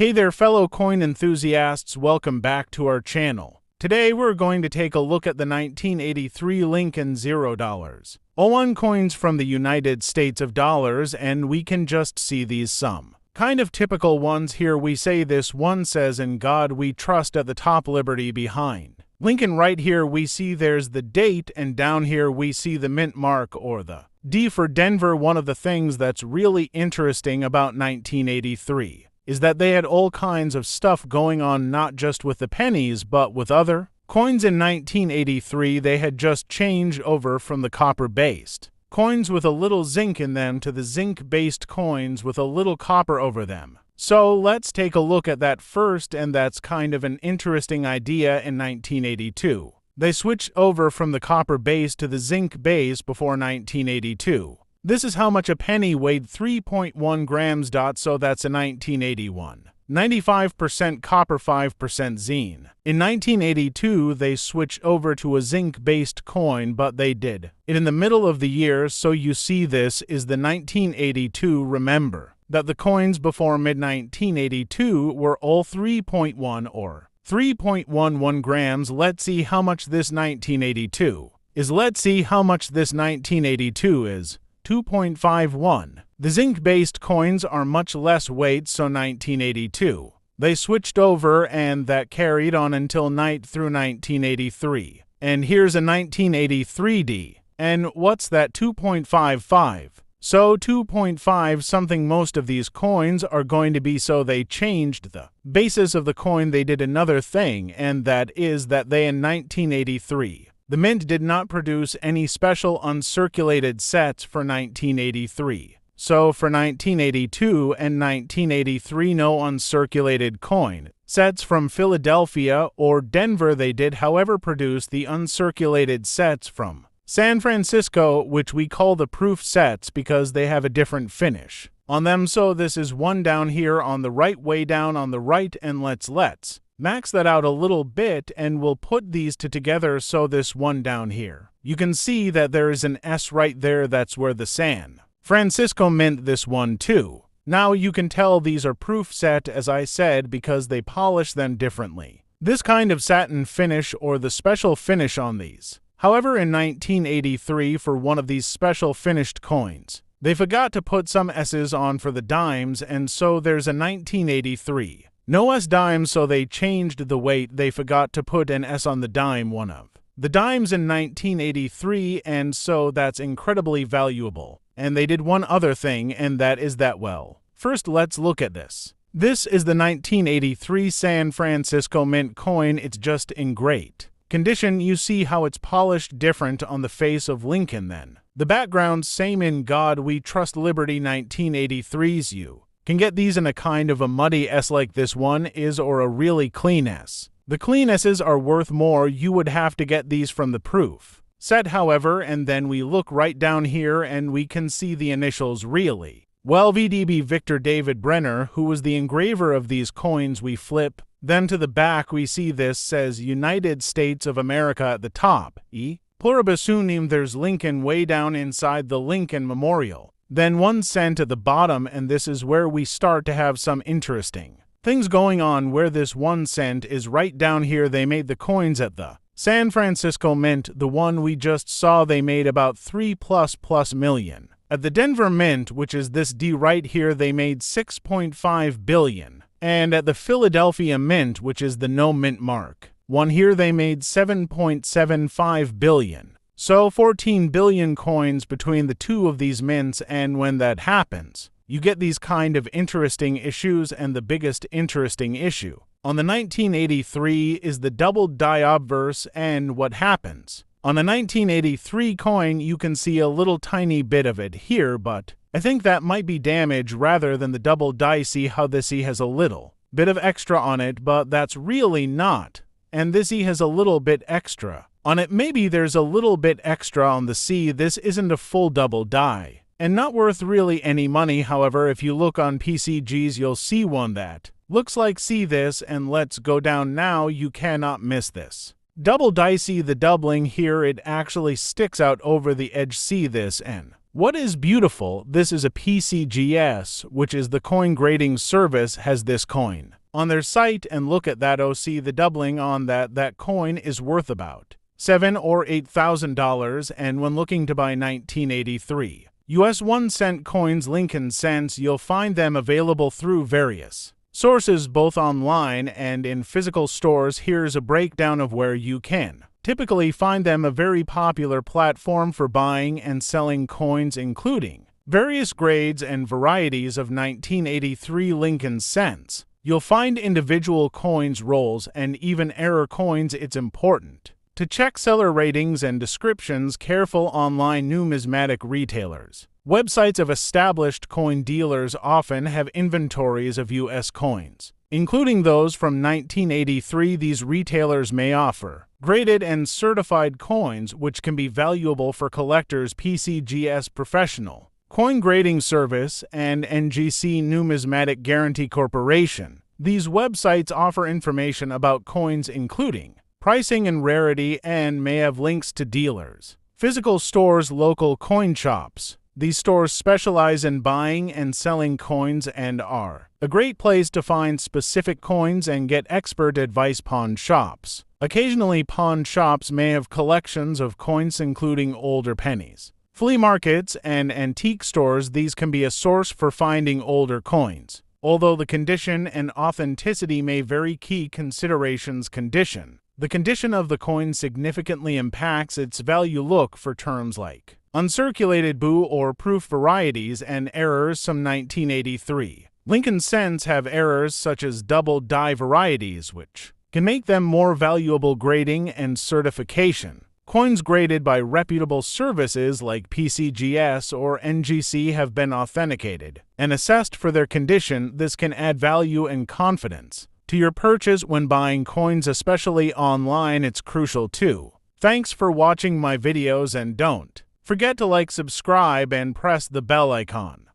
Hey there fellow coin enthusiasts, welcome back to our channel. Today we're going to take a look at the 1983 Lincoln $0. 01 coins from the United States of dollars, and we can just see these some kind of typical ones here. We say this one says, "In God we trust," at the top, liberty behind. Lincoln right here we see there's the date, and down here we see the mint mark or the D for Denver. One of the things that's really interesting about 1983 is that they had all kinds of stuff going on, not just with the pennies, but with other coins. In 1983, they had just changed over from the copper-based coins with a little zinc in them to the zinc-based coins with a little copper over them. So let's take a look at that first, and that's kind of an interesting idea. In 1982, they switched over from the copper base to the zinc base before 1982. This is how much a penny weighed, 3.1 grams. So that's a 1981. 95% copper, 5% zinc. In 1982, they switched over to a zinc-based coin, but they did it in the middle of the year, so you see this is the 1982. Remember that the coins before mid-1982 were all 3.1 or 3.11 grams. Let's see how much this 1982 is. Let's see how much this 1982 is. 2.51. The zinc-based coins are much less weight, so 1982. They switched over, and that carried on until through 1983. And here's a 1983D. And what's that? 2.55. So 2.5 something. Most of these coins are going to be, so they changed the basis of the coin. They did another thing, and that is that they in 1983, the mint did not produce any special uncirculated sets for 1983. So for 1982 and 1983, no uncirculated coin sets from Philadelphia or Denver. They did, however, produce the uncirculated sets from San Francisco, which we call the proof sets because they have a different finish on them. So this is one down here on the right, way down on the right, and let's max that out a little bit, and we'll put these two together. So this one down here, you can see that there is an S right there. That's where the San Francisco mint this one too. Now you can tell these are proof set, as I said, because they polish them differently. This kind of satin finish or the special finish on these. However, in 1983, for one of these special finished coins, they forgot to put some S's on for the dimes, and so there's a 1983. No S dimes, so they changed the weight. They forgot to put an S on the dime, one of the dimes in 1983, and so that's incredibly valuable. And they did one other thing, and that is that, well, first let's look at this. This is the 1983 San Francisco mint coin. It's just in great condition. You see how it's polished different on the face of Lincoln then. The background same. In God we trust, liberty. 1983's you can get these in a kind of a muddy S like this one is, or a really clean S. The clean S's are worth more. You would have to get these from the proof set, however, and then we look right down here and we can see the initials really well. VDB Victor David Brenner, who was the engraver of these coins. We flip then to the back, we see this says United States of America at the top. E pluribus unum. There's Lincoln way down inside the Lincoln Memorial. Then 1 cent at the bottom, and this is where we start to have some interesting things going on, where this 1 cent is right down here. They made the coins at the San Francisco Mint, the one we just saw, they made about 3+ million. At the Denver Mint, which is this D right here, they made 6.5 billion. And at the Philadelphia Mint, which is the no mint mark one here, they made 7.75 billion. So 14 billion coins between the two of these mints, and when that happens, you get these kind of interesting issues, and the biggest interesting issue on the 1983 is the double die obverse. And what happens on a 1983 coin, you can see a little tiny bit of it here, but I think that might be damage rather than the double die. See how this E has a little bit of extra on it, but that's really not. And this E has a little bit extra on it. Maybe there's a little bit extra on the C. This isn't a full double die and not worth really any money. However, if you look on PCGs, you'll see one that looks like see this, and let's go down now. You cannot miss this double die. See the doubling here, it actually sticks out over the edge. See this, and What is beautiful? This is a PCGS, which is the coin grading service, has this coin on their site, and look at that. See the doubling on that coin is worth about $7,000 or $8,000. And when looking to buy 1983 US 1-cent coins, Lincoln cents, you'll find them available through various sources, both online and in physical stores. Here's a breakdown of where you can typically find them. A very popular platform for buying and selling coins, including various grades and varieties of 1983 Lincoln cents. You'll find individual coins, rolls, and even error coins. It's important to check seller ratings and descriptions. Careful online numismatic retailers. Websites of established coin dealers often have inventories of U.S. coins, including those from 1983. These retailers may offer graded and certified coins, which can be valuable for collectors. PCGS Professional Coin Grading Service and NGC Numismatic Guarantee Corporation. These websites offer information about coins, including pricing and rarity, and may have links to dealers. Physical stores, local coin shops. These stores specialize in buying and selling coins and are a great place to find specific coins and get expert advice. Pawn shops. Occasionally, pawn shops may have collections of coins, including older pennies. Flea markets and antique stores. These can be a source for finding older coins, although the condition and authenticity may vary. Key considerations: condition. The condition of the coin significantly impacts its value. Look for terms like uncirculated, boo or proof varieties, and errors. Some 1983 Lincoln cents have errors such as double die varieties, which can make them more valuable. Grading and certification. Coins graded by reputable services like PCGS or NGC have been authenticated and assessed for their condition. This can add value and confidence to your purchase when buying coins, especially online. It's crucial too. Thanks for watching my videos, and don't forget to like, subscribe, and press the bell icon.